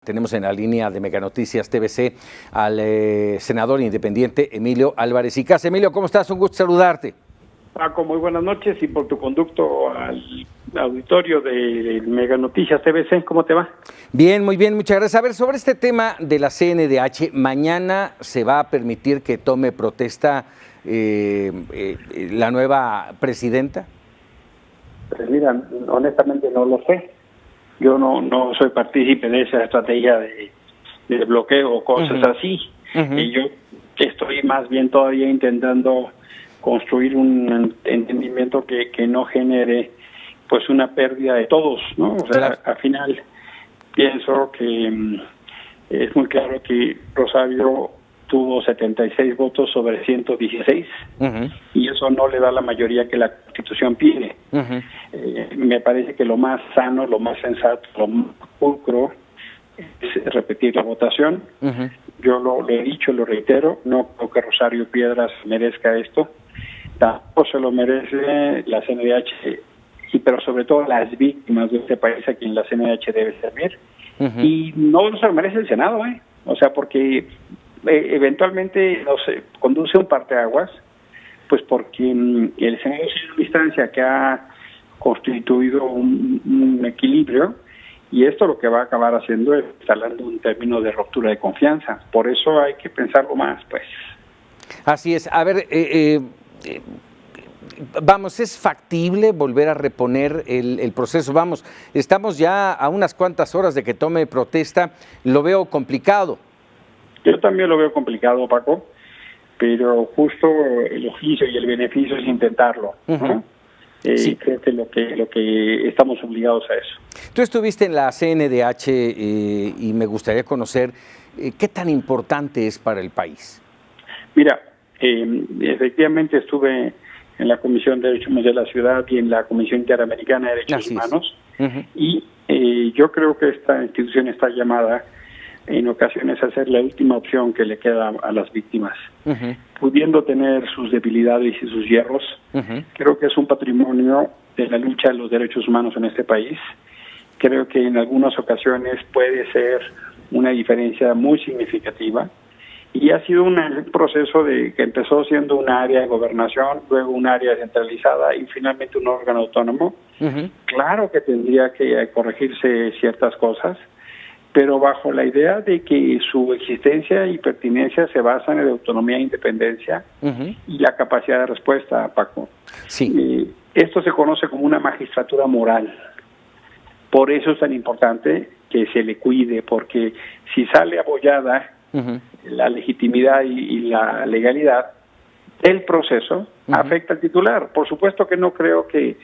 tenemos en la línea de Mega Noticias TVC al senador independiente Emilio Álvarez y Casa. Emilio, ¿cómo estás? Un gusto saludarte. Paco, muy buenas noches, y por tu conducto al auditorio de Mega Noticias TVC, ¿cómo te va? Bien, muy bien, muchas gracias. A ver, sobre este tema de la CNDH, mañana se va a permitir que tome protesta la nueva presidenta. Pues mira, honestamente no lo sé. Yo no soy partícipe de esa estrategia de bloqueo o cosas así. Y yo estoy más bien todavía intentando construir un entendimiento que no genere pues una pérdida de todos, ¿no? O sea, claro. Al final pienso que es muy claro que Rosario tuvo 76 votos sobre 116 y eso no le da la mayoría que la Constitución pide. Me parece que lo más sano, lo más sensato, lo más pulcro es repetir la votación. Yo lo he dicho, lo reitero, no creo que Rosario Piedras merezca esto. Tampoco se lo merece la CNDH, pero sobre todo las víctimas de este país a quien la CNDH debe servir. Y no se lo merece el Senado, o sea, porque eventualmente conduce un parteaguas, pues porque el Senado es una instancia que ha constituido un equilibrio, y esto lo que va a acabar haciendo es instalando un término de ruptura de confianza. Por eso hay que pensarlo más, pues. Así es. A ver, vamos, ¿es factible volver a reponer el proceso? Vamos, estamos ya a unas cuantas horas de que tome protesta, lo veo complicado. Yo también lo veo complicado, Paco, pero justo el oficio y el beneficio es intentarlo, ¿no? Sí. Creo que lo que estamos obligados a eso. Tú estuviste en la CNDH y me gustaría conocer qué tan importante es para el país. Mira, efectivamente estuve en la Comisión de Derechos Humanos de la Ciudad y en la Comisión Interamericana de Derechos Humanos, y yo creo que esta institución está llamada en ocasiones a ser la última opción que le queda a las víctimas. Pudiendo tener sus debilidades y sus hierros, creo que es un patrimonio de la lucha de los derechos humanos en este país. Creo que en algunas ocasiones puede ser una diferencia muy significativa, y ha sido un proceso que empezó siendo un área de gobernación, luego un área centralizada y finalmente un órgano autónomo. Claro que tendría que corregirse ciertas cosas, pero bajo la idea de que su existencia y pertinencia se basan en la autonomía e independencia y la capacidad de respuesta, Paco. Sí. Esto se conoce como una magistratura moral. Por eso es tan importante que se le cuide, porque si sale abollada la legitimidad y la legalidad del proceso, afecta al titular. Por supuesto que no creo que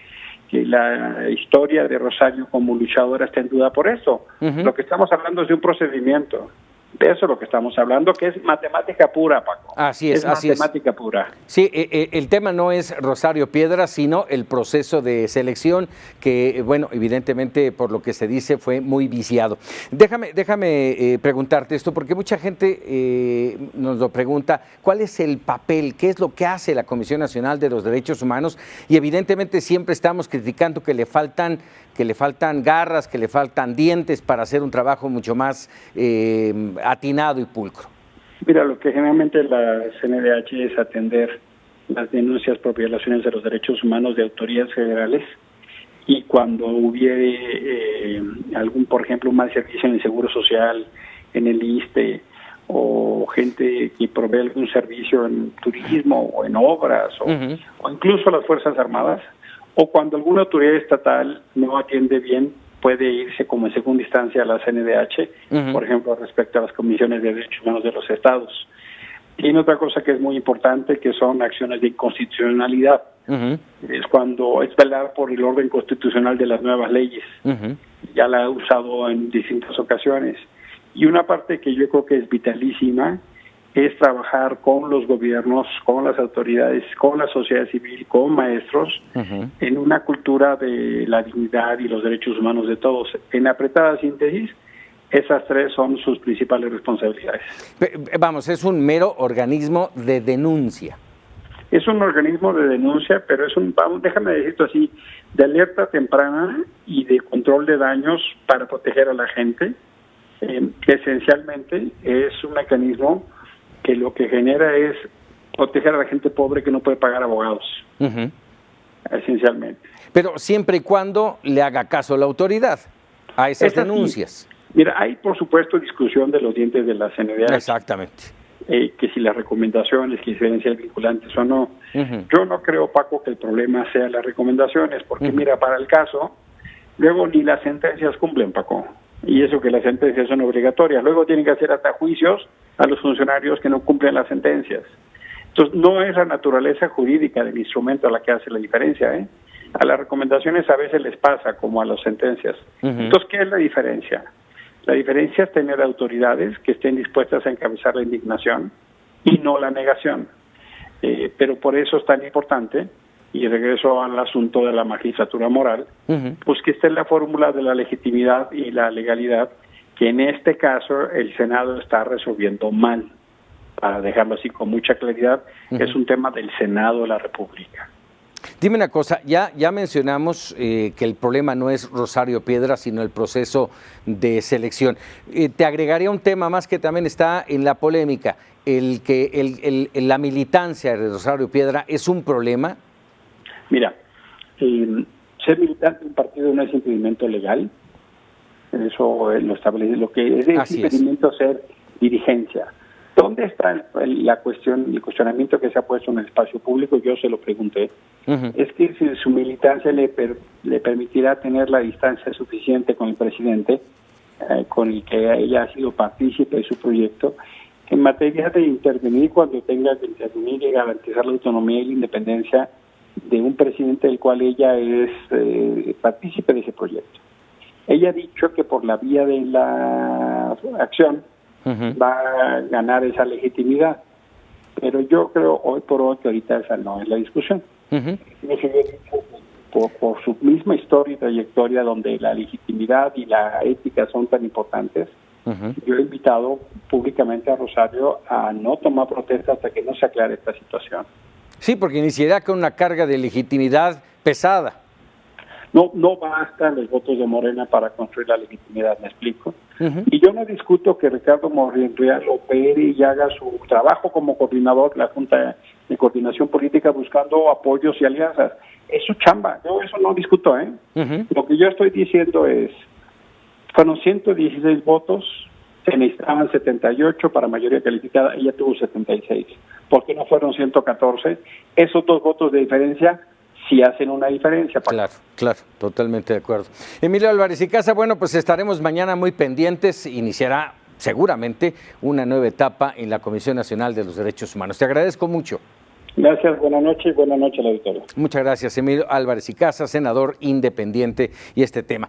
la historia de Rosario como luchadora está en duda por eso. Lo que estamos hablando es de un procedimiento. De eso es lo que estamos hablando, que es matemática pura, Paco. Así es, así matemática pura. Sí, el tema no es Rosario Piedras, sino el proceso de selección que, bueno, evidentemente por lo que se dice fue muy viciado. Déjame preguntarte esto, porque mucha gente nos lo pregunta, ¿cuál es el papel, qué es lo que hace la Comisión Nacional de los Derechos Humanos? Y evidentemente siempre estamos criticando que le faltan garras, que le faltan dientes para hacer un trabajo mucho más atinado y pulcro. Mira, lo que generalmente la CNDH es atender las denuncias por violaciones de los derechos humanos de autoridades federales, y cuando hubiere algún, por ejemplo, un mal servicio en el Seguro Social, en el ISSSTE, o gente que provee algún servicio en turismo o en obras, o incluso las Fuerzas Armadas, o cuando alguna autoridad estatal no atiende bien, puede irse como en segunda instancia a la CNDH, por ejemplo, respecto a las comisiones de derechos humanos de los estados. Tiene otra cosa que es muy importante, que son acciones de inconstitucionalidad. Es cuando es velar por el orden constitucional de las nuevas leyes. Ya la he usado en distintas ocasiones. Y una parte que yo creo que es vitalísima es trabajar con los gobiernos, con las autoridades, con la sociedad civil, con maestros, en una cultura de la dignidad y los derechos humanos de todos. En apretada síntesis, esas tres son sus principales responsabilidades. Vamos, es un mero organismo de denuncia. Es un organismo de denuncia, pero es déjame decirlo así, de alerta temprana y de control de daños para proteger a la gente. esencialmente es un mecanismo que lo que genera es proteger a la gente pobre que no puede pagar abogados, esencialmente. Pero siempre y cuando le haga caso a la autoridad a esas denuncias. Sí. Mira, hay por supuesto discusión de los dientes de la CNDH. Exactamente. Que si las recomendaciones, que si deben ser vinculantes o no. Yo no creo, Paco, que el problema sea las recomendaciones, porque mira, para el caso, luego ni las sentencias cumplen, Paco. Y eso que las sentencias son obligatorias. Luego tienen que hacer hasta juicios a los funcionarios que no cumplen las sentencias. Entonces, no es la naturaleza jurídica del instrumento la que hace la diferencia, ¿eh? A las recomendaciones a veces les pasa como a las sentencias. Entonces, ¿qué es la diferencia? La diferencia es tener autoridades que estén dispuestas a encabezar la indignación y no la negación. Pero por eso es tan importante, y regreso al asunto de la magistratura moral, pues que esta es la fórmula de la legitimidad y la legalidad, que en este caso el Senado está resolviendo mal. Para dejarlo así con mucha claridad, es un tema del Senado de la República. Dime una cosa, ya mencionamos que el problema no es Rosario Piedra, sino el proceso de selección. Te agregaría un tema más que también está en la polémica, la militancia de Rosario Piedra es un problema. Mira, ser militante de un partido no es impedimento legal, eso lo establece, lo que es impedimento ser dirigencia. ¿Dónde está la cuestión, el cuestionamiento que se ha puesto en el espacio público? Yo se lo pregunté. Es que si su militancia le permitirá tener la distancia suficiente con el presidente, con el que ella ha sido partícipe de su proyecto, en materia de intervenir cuando tenga que intervenir y garantizar la autonomía y la independencia de un presidente del cual ella es partícipe de ese proyecto. Ella ha dicho que por la vía de la acción va a ganar esa legitimidad, pero yo creo hoy por hoy que ahorita esa no es la discusión. Por su misma historia y trayectoria, donde la legitimidad y la ética son tan importantes, yo he invitado públicamente a Rosario a no tomar protesta hasta que no se aclare esta situación. Sí, porque iniciará con una carga de legitimidad pesada. No bastan los votos de Morena para construir la legitimidad, ¿me explico? Y yo no discuto que Ricardo Monreal opere y haga su trabajo como coordinador de la Junta de Coordinación Política buscando apoyos y alianzas. Es su chamba, yo eso no discuto, ¿eh? Lo que yo estoy diciendo es, fueron 116 votos, se necesitaban 78 para mayoría calificada, ella tuvo 76. ¿Por qué no fueron 114? Esos 2 votos de diferencia sí hacen una diferencia. Claro, totalmente de acuerdo. Emilio Álvarez y Casa, bueno, pues estaremos mañana muy pendientes, iniciará seguramente una nueva etapa en la Comisión Nacional de los Derechos Humanos. Te agradezco mucho. Gracias, buenas noches y buenas noches a la auditoría. Muchas gracias, Emilio Álvarez y Casa, senador independiente, y este tema.